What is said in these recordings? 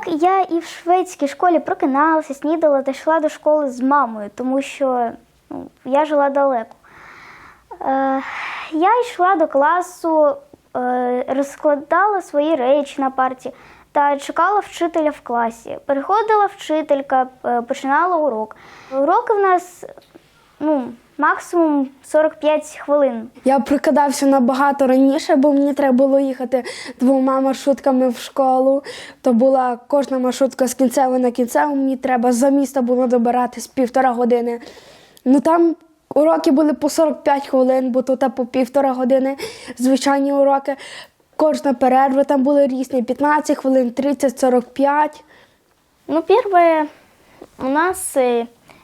Так, я і в шведській школі прокиналася, снідала та йшла до школи з мамою, тому що я жила далеко. Я йшла до класу, розкладала свої речі на парті та чекала вчителя в класі. Приходила вчителька, починала урок. Уроки в нас максимум 45 хвилин. Я прокидався набагато раніше, бо мені треба було їхати 2 маршрутками в школу. То була кожна маршрутка з кінцевої на кінцеву. Мені треба за місто було добиратись 1,5 години. Там уроки були по 45 хвилин, бо тут по 1,5 години звичайні уроки. Кожна перерва там були різні, 15 хвилин, 30, 45. Первое, у нас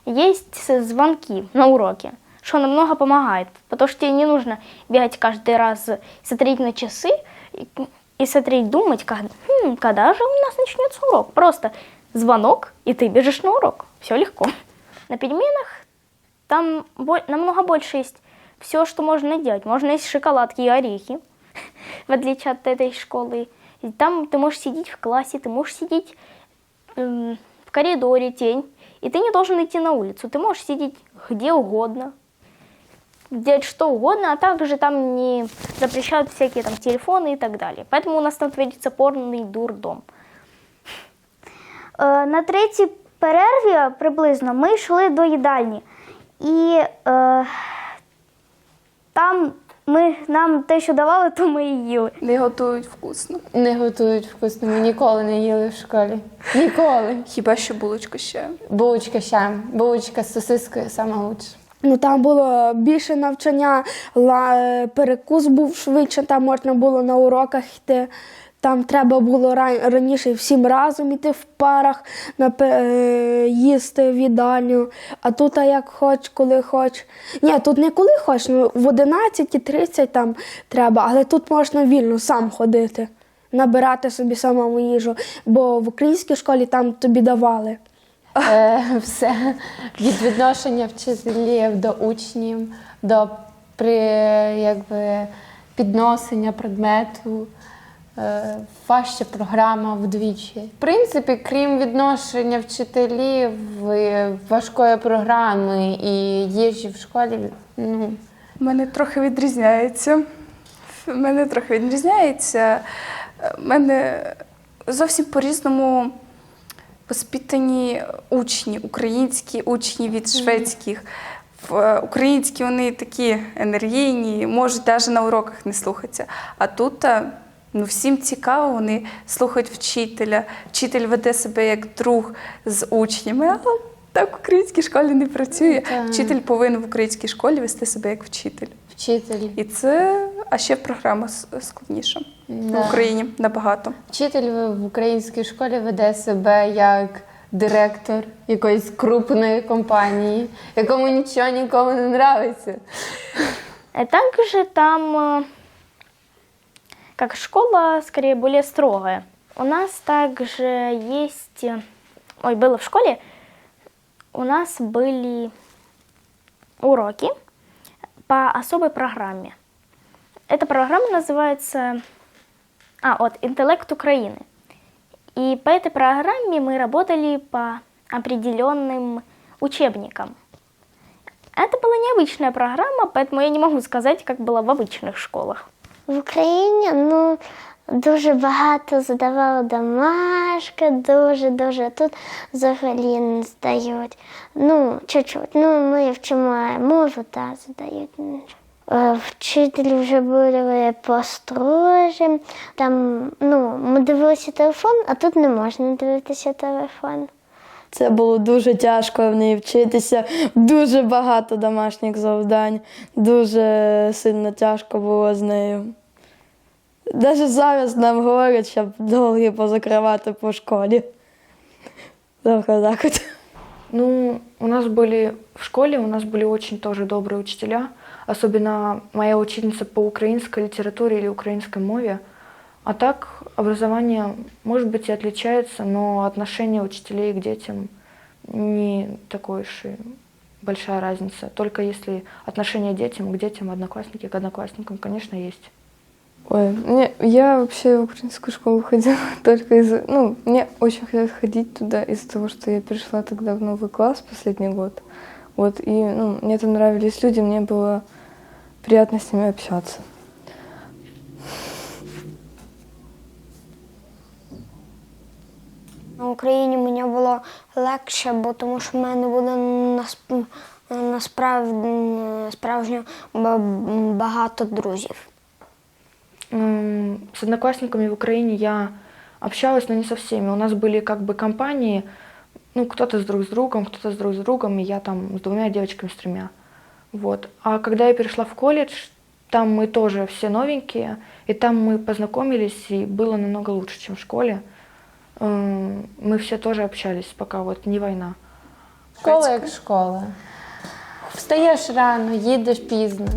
есть звонки на уроке, что намного помогает, потому что тебе не нужно бегать каждый раз, смотреть на часы и смотреть, думать, когда же у нас начнется урок. Просто звонок, и ты бежишь на урок. Все легко. На переменах там намного больше есть все, что можно делать. Можно есть шоколадки и орехи, в отличие от этой школы. Там ты можешь сидеть в классе, ты можешь сидеть в коридоре, тень. И ты не должен идти на улицу. Ты можешь сидеть где угодно, делать что угодно, а также там не запрещают всякие там телефоны и так далее. Поэтому у нас там творится полный дурдом. На третій перерві приблизно ми йшли до їдальні. І там нам те, що давали, то ми і їли. Не готують вкусно. Не готують вкусно. Ми ніколи не їли в школі. Ніколи. Хіба що булочку ще. Булочка ще. Булочка з сосискою саме лучше. Там було більше навчання, перекус був швидше, там можна було на уроках йти. Там треба було раніше всім разом йти в парах, їсти в їдальню. А тут як хоч, коли хоч. Ні, тут не коли хоч, в 11:30 там треба, але тут можна вільно сам ходити, набирати собі самому їжу, бо в українській школі там тобі давали. Все від відношення вчителів до учнів, до підносення предмету. Важча програма вдвічі. В принципі, крім відношення вчителів, важкої програми і їжі в школі, У мене трохи відрізняється. У мене зовсім по-різному воспитані учні, українські учні від шведських. Українські вони такі енергійні, можуть навіть на уроках не слухатися. А тут всім цікаво, вони слухають вчителя. Вчитель веде себе як друг з учнями, а так в українській школі не працює. Вчитель повинен в українській школі вести себе як вчитель. І це, а ще програма складніша. В Україні набагато. Вчитель в українській школі веде себе як директор якоїсь крупної компанії, якому нічого нікому не подобається. Также там, как школа, скорее, более строгая. У нас также есть... было в школе, у нас были уроки по особой программе. Эта программа называется «Интеллект Украины». И по этой программе мы работали по определенным учебникам. Это была необычная программа, поэтому я не могу сказать, как было в обычных школах. В Україні, дуже багато задавали домашки, дуже. Тут взагалі не здають. Чуть-чуть. Ми вчимо мову, задають. Вчителі вже були построже. Там, ми дивилися телефон, а тут не можна дивитися телефон. Це було дуже тяжко в неї вчитися, дуже багато домашніх завдань, дуже сильно тяжко було з нею. Навіть зараз нам говорять, щоб долги позакривати по школі. Так от. У нас были в школе, у нас были очень тоже добрые учителя, особенно моя учительница по украинской литературе или украинской мове. А так образование, может быть, и отличается, но отношение учителей к детям не такой уж и большая разница. Только если отношение к детям, одноклассники к одноклассникам, конечно, есть. Ой, я вообще в украинскую школу ходила только из-за... Ну, мне очень хотелось ходить туда из-за того, что я перешла тогда в новый класс последний год. Вот, и мне там нравились люди, мне было приятно с ними общаться. На Україні мені було легше, бо тому що в мене було насправді багато друзів. С одноклассниками в Украине я общалась, но не со всеми. У нас были как бы компании, ну, кто-то с друг с другом, и я там с 2 девочками, с 3. Вот. А когда я перешла в колледж, там мы тоже все новенькие, и там мы познакомились, и было намного лучше, чем в школе. Мы все тоже общались, пока вот не война. Школа як школа. Встаєш рано, їдеш пізно.